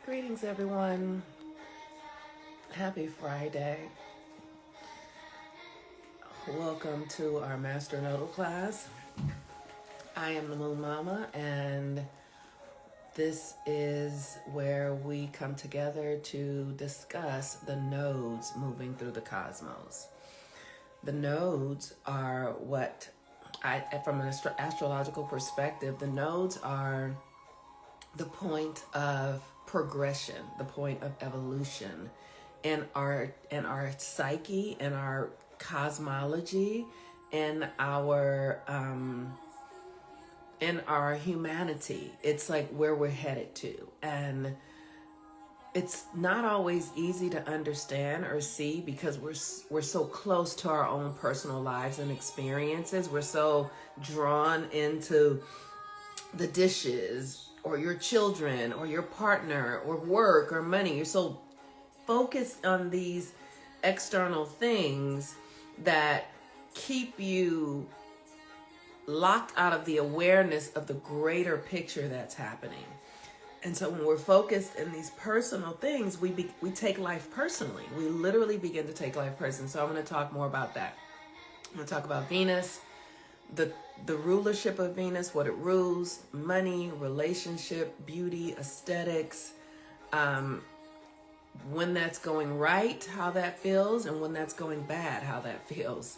Greetings, everyone. Happy Friday. Welcome to our Master Nodal class. I am the Moon Mama, and this is where we come together to discuss the nodes moving through the cosmos. The nodes are what, from an astrological perspective, the nodes are the point of progression, the point of evolution in our psyche, in our cosmology, in our humanity. It's like where we're headed to, and it's not always easy to understand or see because we're so close to our own personal lives and experiences. We're so drawn into the dishes or your children or your partner or work or money. You're so focused on these external things that keep you locked out of the awareness of the greater picture that's happening. And so when we're focused in these personal things, we take life personally. We literally begin to take life personally. So I'm going to talk more about that. I'm going to talk about Venus, the rulership of Venus, what it rules, money, relationship, beauty, aesthetics, when that's going right, how that feels, and when that's going bad, how that feels.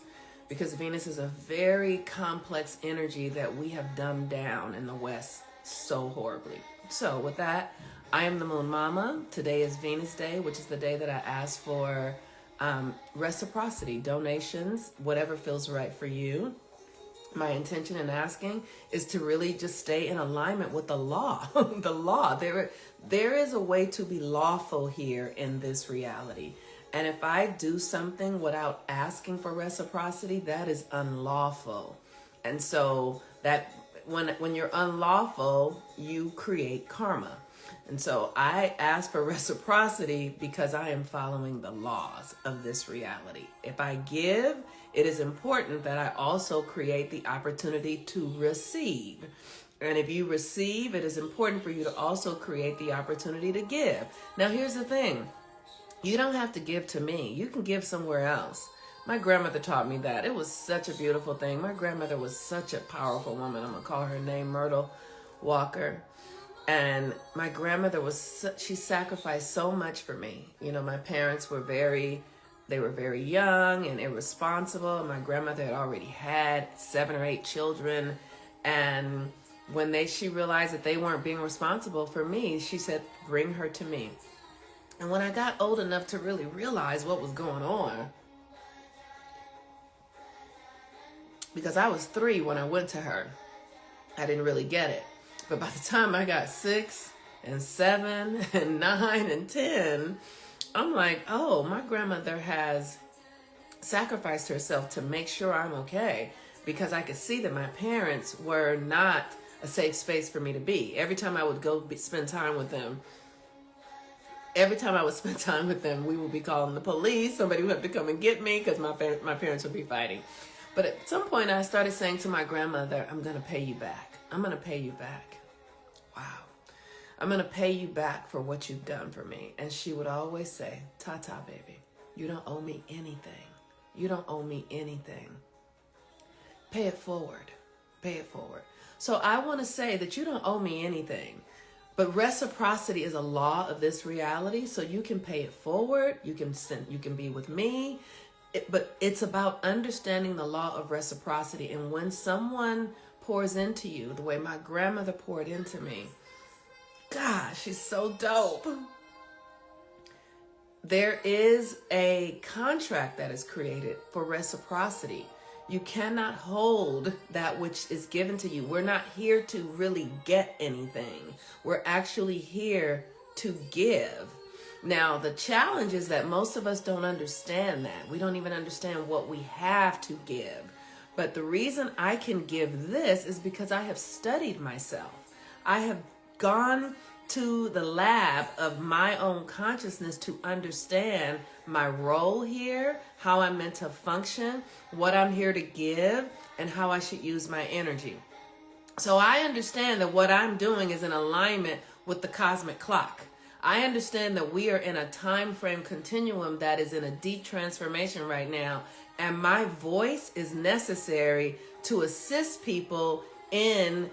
Because Venus is a very complex energy that we have dumbed down in the West so horribly. So with that, I am the Moon Mama. Today is Venus Day, which is the day that I ask for reciprocity, donations, whatever feels right for you. My intention in asking is to really just stay in alignment with the law. The law. There is a way to be lawful here in this reality. And if I do something without asking for reciprocity, that is unlawful. And so that when you're unlawful, you create karma. And so I ask for reciprocity because I am following the laws of this reality. If I give, it is important that I also create the opportunity to receive. And if you receive, it is important for you to also create the opportunity to give. Now, here's the thing. You don't have to give to me. You can give somewhere else. My grandmother taught me that. It was such a beautiful thing. My grandmother was such a powerful woman. I'm going to call her name Myrtle Walker. And my grandmother she sacrificed so much for me. You know, my parents were very young and irresponsible. My grandmother had already had 7 or 8 children. And when she realized that they weren't being responsible for me, she said, bring her to me. And when I got old enough to really realize what was going on, because I was 3 when I went to her, I didn't really get it. But by the time I got 6 and 7 and 9 and 10, I'm like, oh, my grandmother has sacrificed herself to make sure I'm okay, because I could see that my parents were not a safe space for me to be. Every time I would go spend time with them, we would be calling the police. Somebody would have to come and get me because my parents would be fighting. But at some point I started saying to my grandmother, I'm going to pay you back. I'm going to pay you back. Wow. I'm going to pay you back for what you've done for me. And she would always say, ta-ta, baby. You don't owe me anything. You don't owe me anything. Pay it forward. Pay it forward. So I want to say that you don't owe me anything. But reciprocity is a law of this reality. So you can pay it forward. You can be with me. But it's about understanding the law of reciprocity. And when someone pours into you the way my grandmother poured into me, gosh, she's so dope. There is a contract that is created for reciprocity. You cannot hold that which is given to you. We're not here to really get anything. We're actually here to give. Now, the challenge is that most of us don't understand that. We don't even understand what we have to give. But the reason I can give this is because I have studied myself. I have gone to the lab of my own consciousness to understand my role here, how I'm meant to function, what I'm here to give, and how I should use my energy. So I understand that what I'm doing is in alignment with the cosmic clock. I understand that we are in a time frame continuum that is in a deep transformation right now, and my voice is necessary to assist people in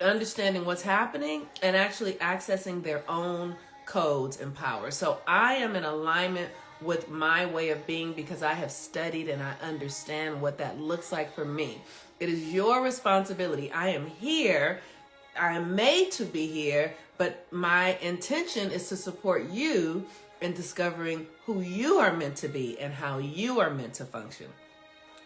understanding what's happening and actually accessing their own codes and power. So I am in alignment with my way of being because I have studied and I understand what that looks like for me. It is your responsibility. I am here. I am made to be here, but my intention is to support you in discovering who you are meant to be and how you are meant to function.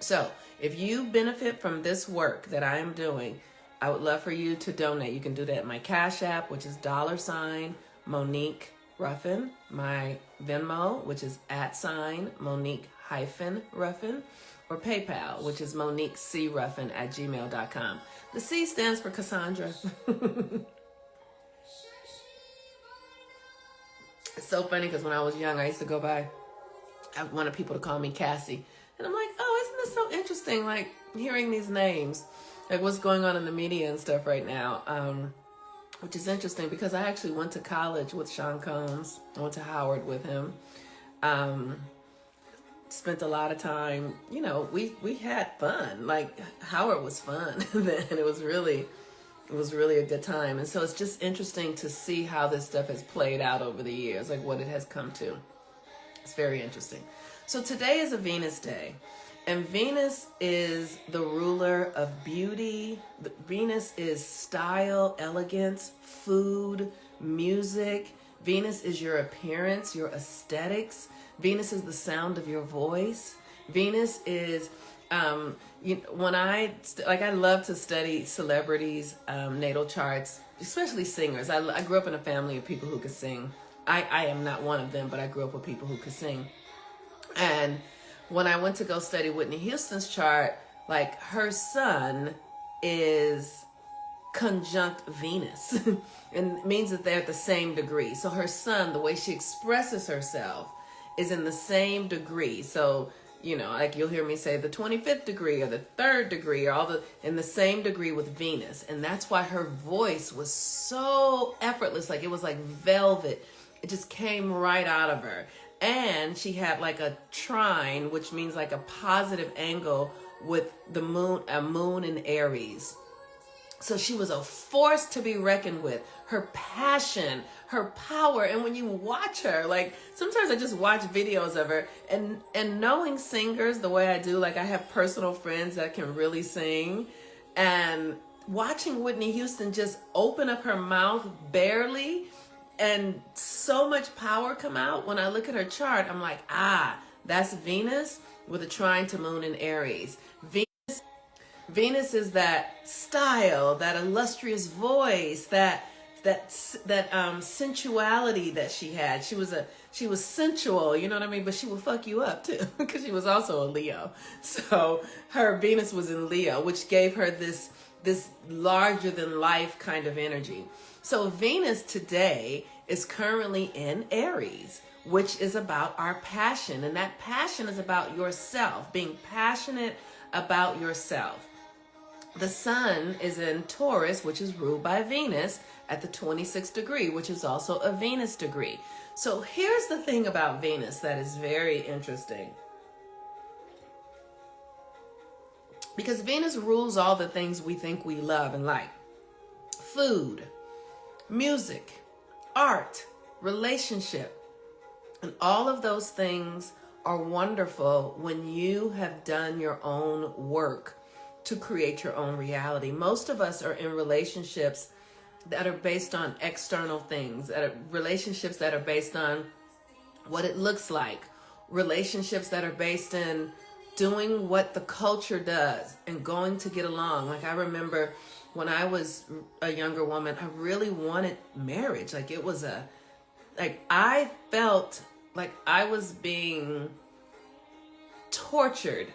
So if you benefit from this work that I am doing, I would love for you to donate. You can do that at my Cash App, which is $Monique Ruffin, my Venmo, which is @Monique-Ruffin, or PayPal, which is MoniqueCRuffin@gmail.com. The C stands for Cassandra. It's so funny because when I was young, I used to go by, I wanted people to call me Cassie. And I'm like, oh, isn't this so interesting? Like hearing these names, like what's going on in the media and stuff right now. Which is interesting because I actually went to college with Sean Combs. I went to Howard with him. Spent a lot of time, you know, we had fun. Like Howard was fun then. It was really a good time. And so it's just interesting to see how this stuff has played out over the years, like what it has come to. It's very interesting. So today is a Venus day. And Venus is the ruler of beauty. Venus is style, elegance, food, music. Venus is your appearance, your aesthetics. Venus is the sound of your voice. Venus is, when I love to study celebrities' natal charts, especially singers. I grew up in a family of people who could sing. I am not one of them, but I grew up with people who could sing. And when I went to go study Whitney Houston's chart, like her sun is conjunct Venus and it means that they're at the same degree. So her sun, the way she expresses herself is in the same degree. So, you know, like you'll hear me say the 25th degree or the 3rd degree or in the same degree with Venus. And that's why her voice was so effortless. Like it was like velvet. It just came right out of her. And she had like a trine, which means like a positive angle with the moon, a moon in Aries. So she was a force to be reckoned with. Her passion, her power. And when you watch her, like sometimes I just watch videos of her and knowing singers the way I do, like I have personal friends that can really sing, and watching Whitney Houston just open up her mouth barely and so much power come out. When I look at her chart, I'm like, that's Venus with a trine to moon in Aries. Venus is that style, that illustrious voice, that sensuality that she had. She was sensual, you know what I mean? But she will fuck you up too, because she was also a Leo. So her Venus was in Leo, which gave her this larger than life kind of energy. So Venus today is currently in Aries, which is about our passion. And that passion is about yourself, being passionate about yourself. The sun is in Taurus, which is ruled by Venus at the 26th degree, which is also a Venus degree. So here's the thing about Venus that is very interesting. Because Venus rules all the things we think we love and like. Food, music, art, relationship. And all of those things are wonderful when you have done your own work to create your own reality. Most of us are in relationships that are based on external things, relationships that are based on what it looks like, relationships that are based in doing what the culture does and going to get along. Like I remember when I was a younger woman, I really wanted marriage. Like it was I felt like I was being tortured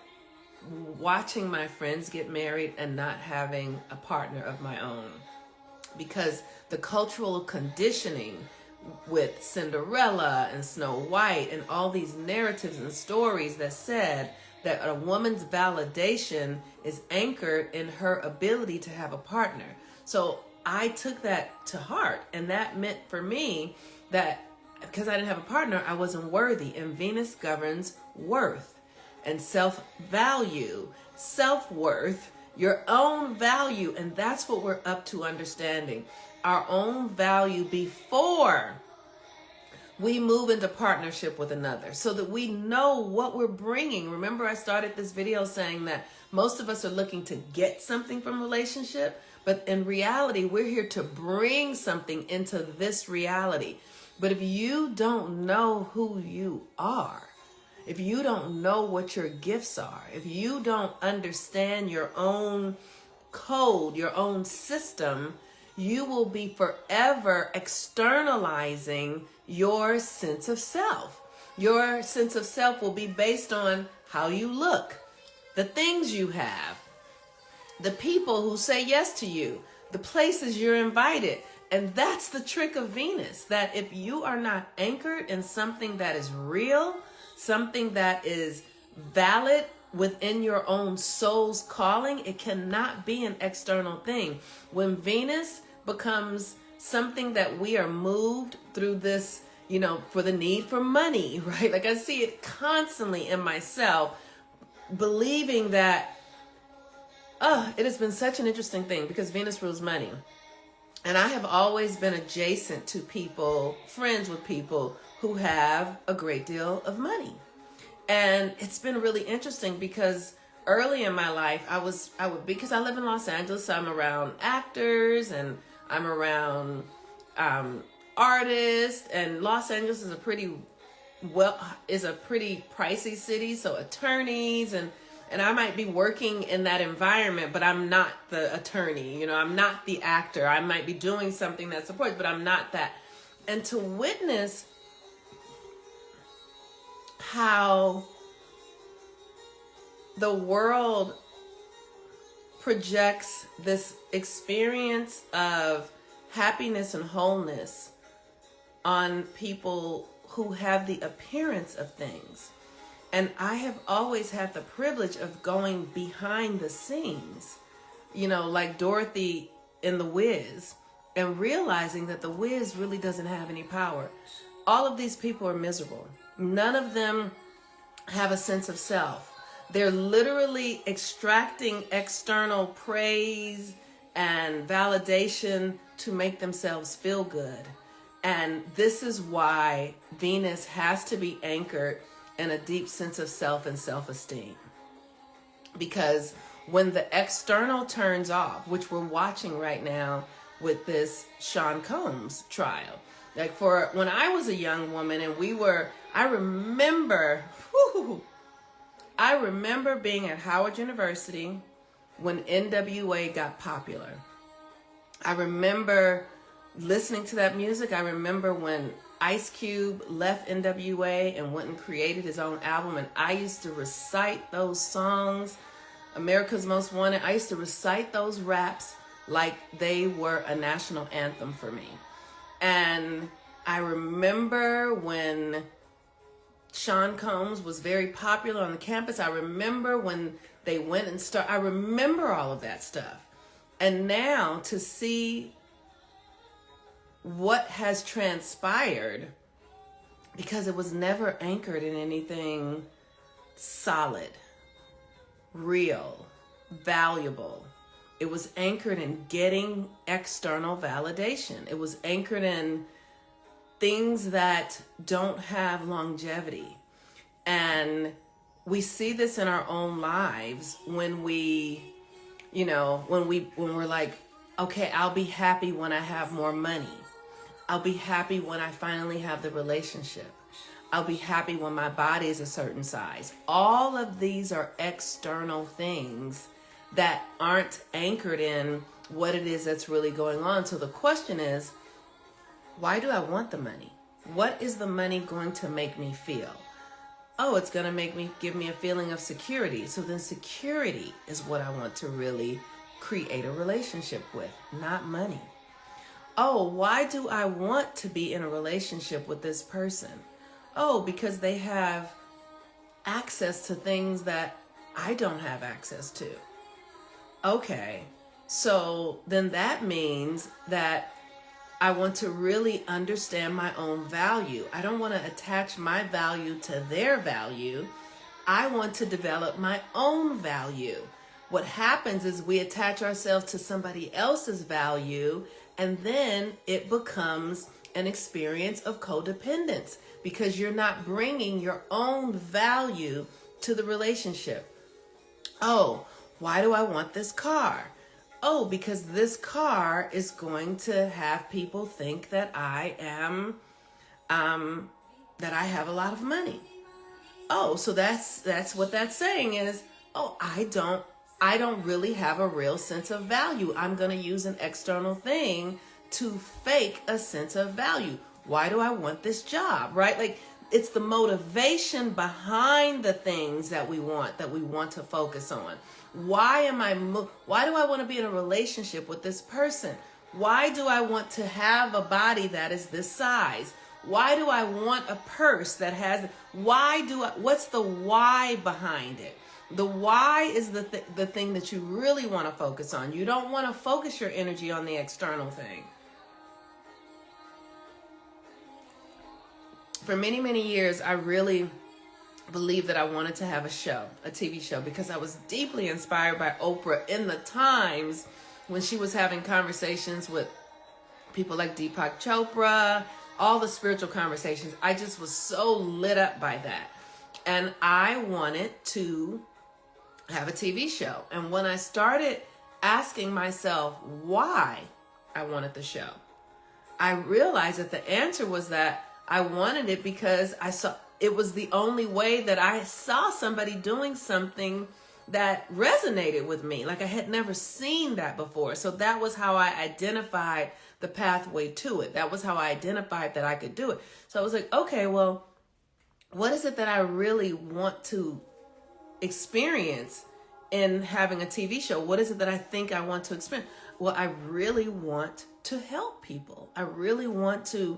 watching my friends get married and not having a partner of my own, because the cultural conditioning with Cinderella and Snow White and all these narratives and stories that said that a woman's validation is anchored in her ability to have a partner. So I took that to heart. And that meant for me that because I didn't have a partner, I wasn't worthy. And Venus governs worth and self-value, self-worth, your own value. And that's what we're up to understanding. Our own value before we move into partnership with another, so that we know what we're bringing. Remember, I started this video saying that most of us are looking to get something from relationship, but in reality, we're here to bring something into this reality. But if you don't know who you are, if you don't know what your gifts are, if you don't understand your own code, your own system, you will be forever externalizing your sense of self. Your sense of self will be based on how you look, the things you have, the people who say yes to you, the places you're invited. And that's the trick of Venus, that if you are not anchored in something that is real, something that is valid within your own soul's calling, it cannot be an external thing. When Venus becomes something that we are moved through this, for the need for money, right? Like I see it constantly in myself, believing that, it has been such an interesting thing because Venus rules money. And I have always been adjacent to people, friends with people who have a great deal of money. And it's been really interesting because early in my life, because I live in Los Angeles, so I'm around actors and I'm around artists, and Los Angeles is a pretty pricey city. So attorneys and I might be working in that environment, but I'm not the attorney. I'm not the actor. I might be doing something that supports, but I'm not that. And to witness how the world projects this experience of happiness and wholeness on people who have the appearance of things. And I have always had the privilege of going behind the scenes, like Dorothy in The Wiz, and realizing that The Wiz really doesn't have any power. All of these people are miserable. None of them have a sense of self. They're literally extracting external praise and validation to make themselves feel good. And this is why Venus has to be anchored in a deep sense of self and self-esteem. Because when the external turns off, which we're watching right now with this Sean Combs trial, like for when I was a young woman and I remember being at Howard University when NWA got popular. I remember listening to that music. I remember when Ice Cube left NWA and went and created his own album, and I used to recite those songs, America's Most Wanted. I used to recite those raps like they were a national anthem for me. And I remember when Sean Combs was very popular on the campus. I remember when they went and I remember all of that stuff. And now to see what has transpired, because it was never anchored in anything solid, real, valuable. It was anchored in getting external validation. It was anchored in things that don't have longevity. And we see this in our own lives when we're like, okay, I'll be happy when I have more money. I'll be happy when I finally have the relationship. I'll be happy when my body is a certain size. All of these are external things that aren't anchored in what it is that's really going on. So the question is, why do I want the money? What is the money going to make me feel? Oh, it's going to give me a feeling of security. So then security is what I want to really create a relationship with, not money. Oh, why do I want to be in a relationship with this person? Oh, because they have access to things that I don't have access to. Okay, So then that means that I want to really understand my own value. I don't want to attach my value to their value. I want to develop my own value. What happens is we attach ourselves to somebody else's value, and then it becomes an experience of codependence because you're not bringing your own value to the relationship. Oh, why do I want this car? Oh, because this car is going to have people think that I am, that I have a lot of money. Oh, so that's what that's saying is, oh, I don't really have a real sense of value. I'm going to use an external thing to fake a sense of value. Why do I want this job, right? Like, it's the motivation behind the things that we want to focus on. Why do I want to be in a relationship with this person? Why do I want to have a body that is this size? Why do I want a purse that has, what's the why behind it? The why is the thing that you really want to focus on. You don't want to focus your energy on the external thing. For many, many years, I really believed that I wanted to have a TV show, because I was deeply inspired by Oprah in the times when she was having conversations with people like Deepak Chopra, all the spiritual conversations. I just was so lit up by that. And I wanted to have a TV show. And when I started asking myself why I wanted the show, I realized that the answer was that I wanted it because I saw it was the only way that I saw somebody doing something that resonated with me. Like, I had never seen that before. So that was how I identified the pathway to it. That was how I identified that I could do it. So I was like, okay, well, what is it that I really want to experience in having a TV show? What is it that I think I want to experience? Well, I really want to help people. I really want to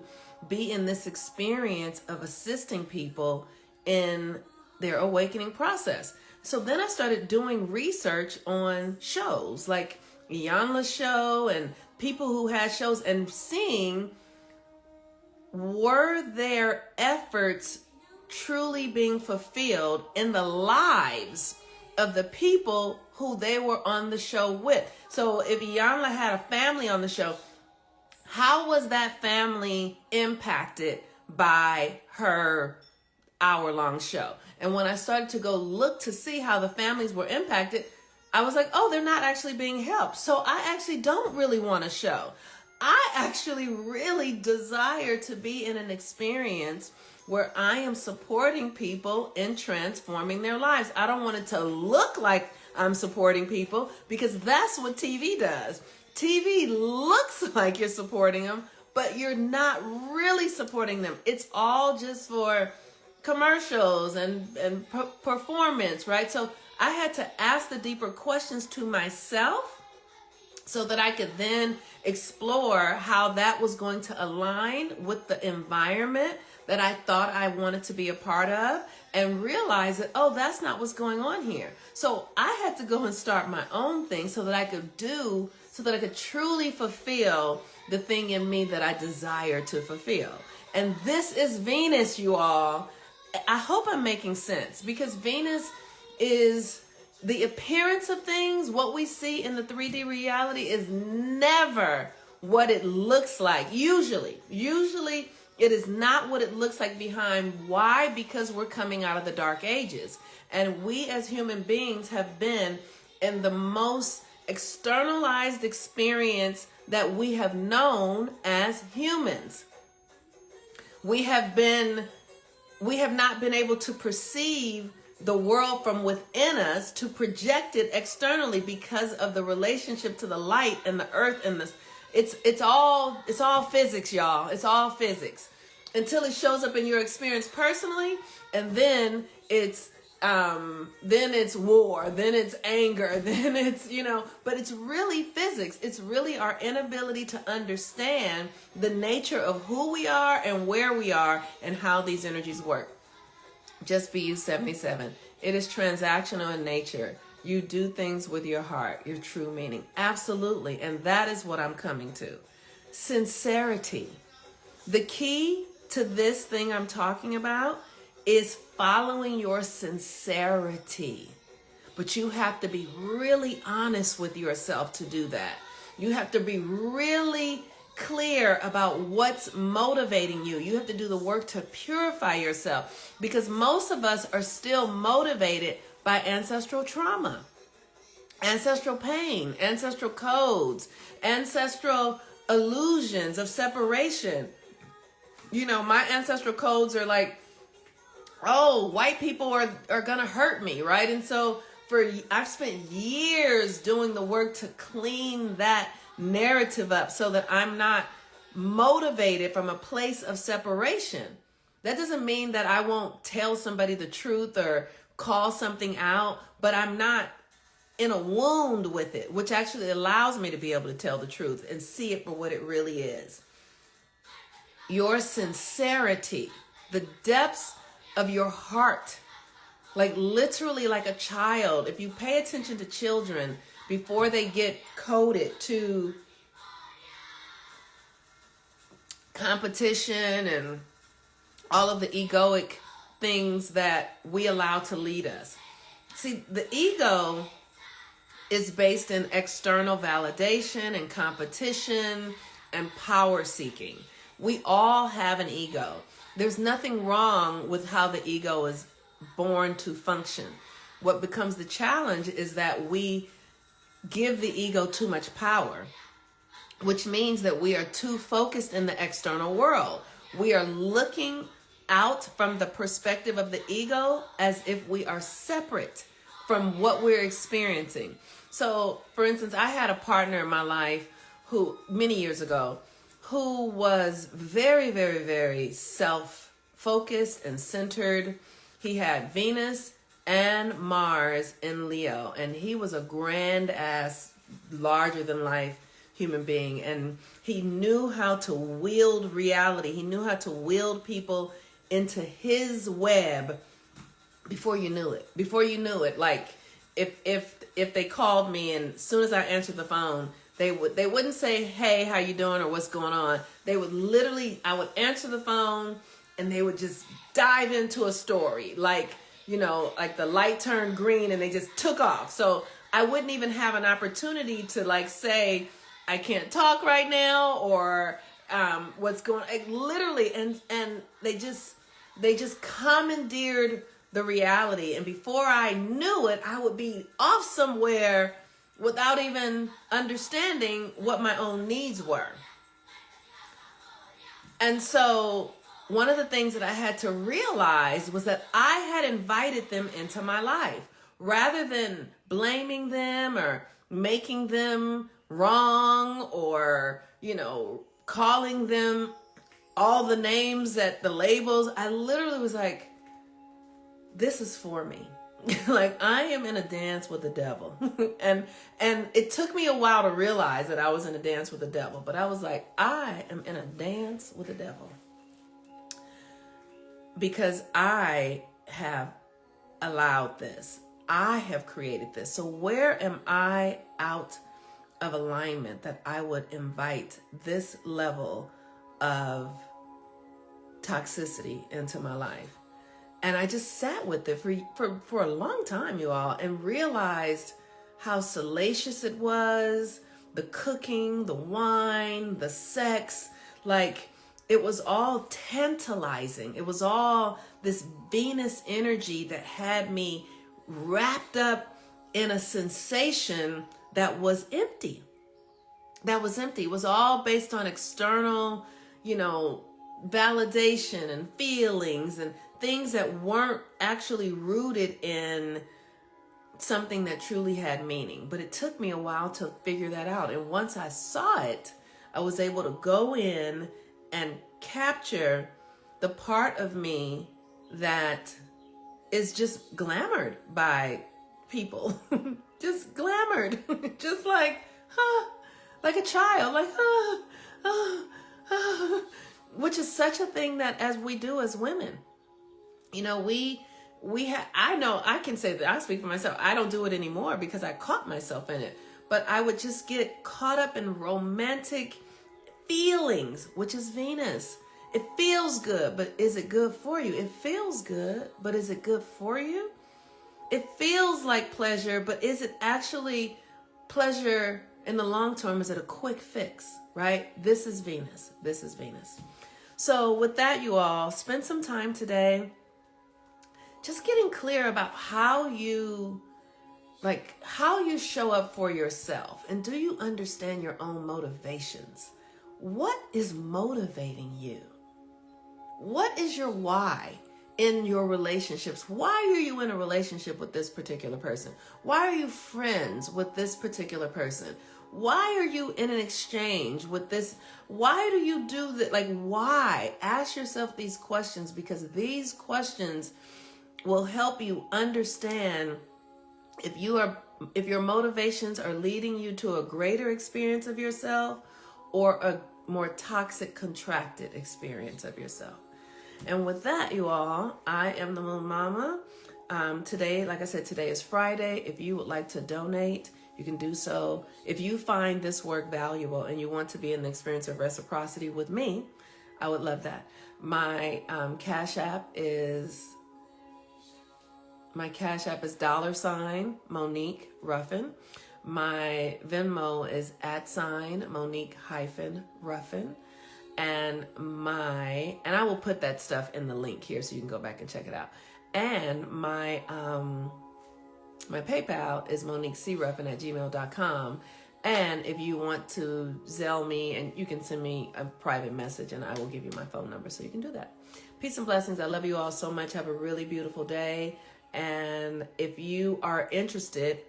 be in this experience of assisting people in their awakening process. So then I started doing research on shows like Iyanla's show and people who had shows, and seeing, were their efforts truly being fulfilled in the lives of the people who they were on the show with. So if Iyanla had a family on the show, how was that family impacted by her hour-long show? And when I started to go look to see how the families were impacted, I was like, oh, they're not actually being helped. So I actually don't really want a show. I actually really desire to be in an experience where I am supporting people in transforming their lives. I don't want it to look like I'm supporting people, because that's what TV does. TV looks like you're supporting them, but you're not really supporting them. It's all just for commercials and performance, right? So I had to ask the deeper questions to myself so that I could then explore how that was going to align with the environment that I thought I wanted to be a part of, and realize that, oh, that's not what's going on here. So I had to go and start my own thing so that I could truly fulfill the thing in me that I desire to fulfill. And this is Venus, you all. I hope I'm making sense, because Venus is the appearance of things. What we see in the 3D reality is never what it looks like. Usually it is not what it looks like behind. Why? Because we're coming out of the dark ages. And we as human beings have been in the most externalized experience that we have known as humans. We have not been able to perceive the world from within us to project it externally because of the relationship to the light and the earth and the it's all physics, y'all. It's all physics until it shows up in your experience personally, and then it's war, then it's anger, then it's, but it's really physics. It's really our inability to understand the nature of who we are and where we are and how these energies work. Just BU 77. It is transactional in nature. You do things with your heart, your true meaning. Absolutely. And that is what I'm coming to. Sincerity. The key to this thing I'm talking about is following your sincerity. But you have to be really honest with yourself to do that. You have to be really clear about what's motivating you. You have to do the work to purify yourself, because most of us are still motivated by ancestral trauma, ancestral pain, ancestral codes, ancestral illusions of separation. You know, my ancestral codes are like, oh, white people are gonna hurt me, right? And so I've spent years doing the work to clean that narrative up so that I'm not motivated from a place of separation. That doesn't mean that I won't tell somebody the truth or call something out, but I'm not in a wound with it, which actually allows me to be able to tell the truth and see it for what it really is. Your sincerity, the depths of your heart, like literally like a child. If you pay attention to children before they get coded to competition and all of the egoic things that we allow to lead us. See, the ego is based in external validation and competition and power seeking. We all have an ego. There's nothing wrong with how the ego is born to function. What becomes the challenge is that we give the ego too much power, which means that we are too focused in the external world. We are looking out from the perspective of the ego as if we are separate from what we're experiencing. So, for instance, I had a partner in my life who, many years ago, who was very, very, very self-focused and centered. He had Venus and Mars in Leo, and he was a grand ass, larger than life human being, and he knew how to wield reality. He knew how to wield people into his web before you knew it. Like if they called me, and as soon as I answered the phone, they wouldn't say, hey, how you doing, or what's going on. They would literally, I would answer the phone and they would just dive into a story. Like, you know, like the light turned green and they just took off. So I wouldn't even have an opportunity to like say, I can't talk right now, or what's going on. Literally, and they just commandeered the reality. And before I knew it, I would be off somewhere without even understanding what my own needs were. And so one of the things that I had to realize was that I had invited them into my life. Rather than blaming them or making them wrong, or, you know, calling them all the names, that the labels, I literally was like, this is for me. Like, I am in a dance with the devil. and it took me a while to realize that I was in a dance with the devil, but I was like, I am in a dance with the devil because I have allowed this. I have created this. So where am I out of alignment that I would invite this level of toxicity into my life? And I just sat with it for a long time, you all, and realized how salacious it was. The cooking, the wine, the sex, like it was all tantalizing. It was all this Venus energy that had me wrapped up in a sensation that was empty. It was all based on external, you know, validation and feelings and things that weren't actually rooted in something that truly had meaning. But it took me a while to figure that out. And once I saw it, I was able to go in and capture the part of me that is just glamored by people. Just glamored. Just like, like a child, like, which is such a thing that as we do as women. You know, we I know I can say that I speak for myself. I don't do it anymore because I caught myself in it. But I would just get caught up in romantic feelings, which is Venus. It feels good, but is it good for you? It feels good, but is it good for you? It feels like pleasure, but is it actually pleasure in the long term? Is it a quick fix, right? This is Venus. This is Venus. So with that, you all, spend some time today just getting clear about how you show up for yourself. And do you understand your own motivations? What is motivating you? What is your why in your relationships? Why are you in a relationship with this particular person? Why are you friends with this particular person? Why are you in an exchange with this? Why do you do that? Like, why? Ask yourself these questions, because these questions will help you understand if your motivations are leading you to a greater experience of yourself or a more toxic, contracted experience of yourself. And with that, you all, I am the Moon Mama. Today, like I said, today is Friday. If you would like to donate, you can do so. If you find this work valuable and you want to be in the experience of reciprocity with me, I would love that. My Cash App is $ Monique Ruffin. My Venmo is @Monique-Ruffin. And I will put that stuff in the link here so you can go back and check it out. And my PayPal is MoniqueCRuffin@gmail.com. And if you want to Zelle me, and you can send me a private message and I will give you my phone number so you can do that. Peace and blessings. I love you all so much. Have a really beautiful day. And if you are interested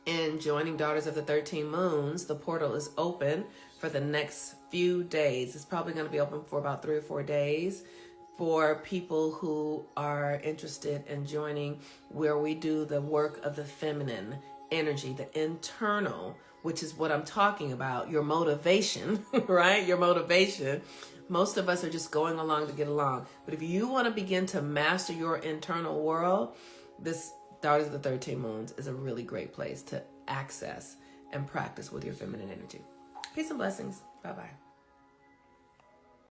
in joining Daughters of the 13 Moons, the portal is open for the next few days. It's probably going to be open for about 3 or 4 days for people who are interested in joining, where we do the work of the feminine energy, the internal, which is what I'm talking about, your motivation, right? Your motivation. Most of us are just going along to get along. But if you want to begin to master your internal world, this Daughters of the 13 Moons is a really great place to access and practice with your feminine energy. Peace and blessings. Bye-bye.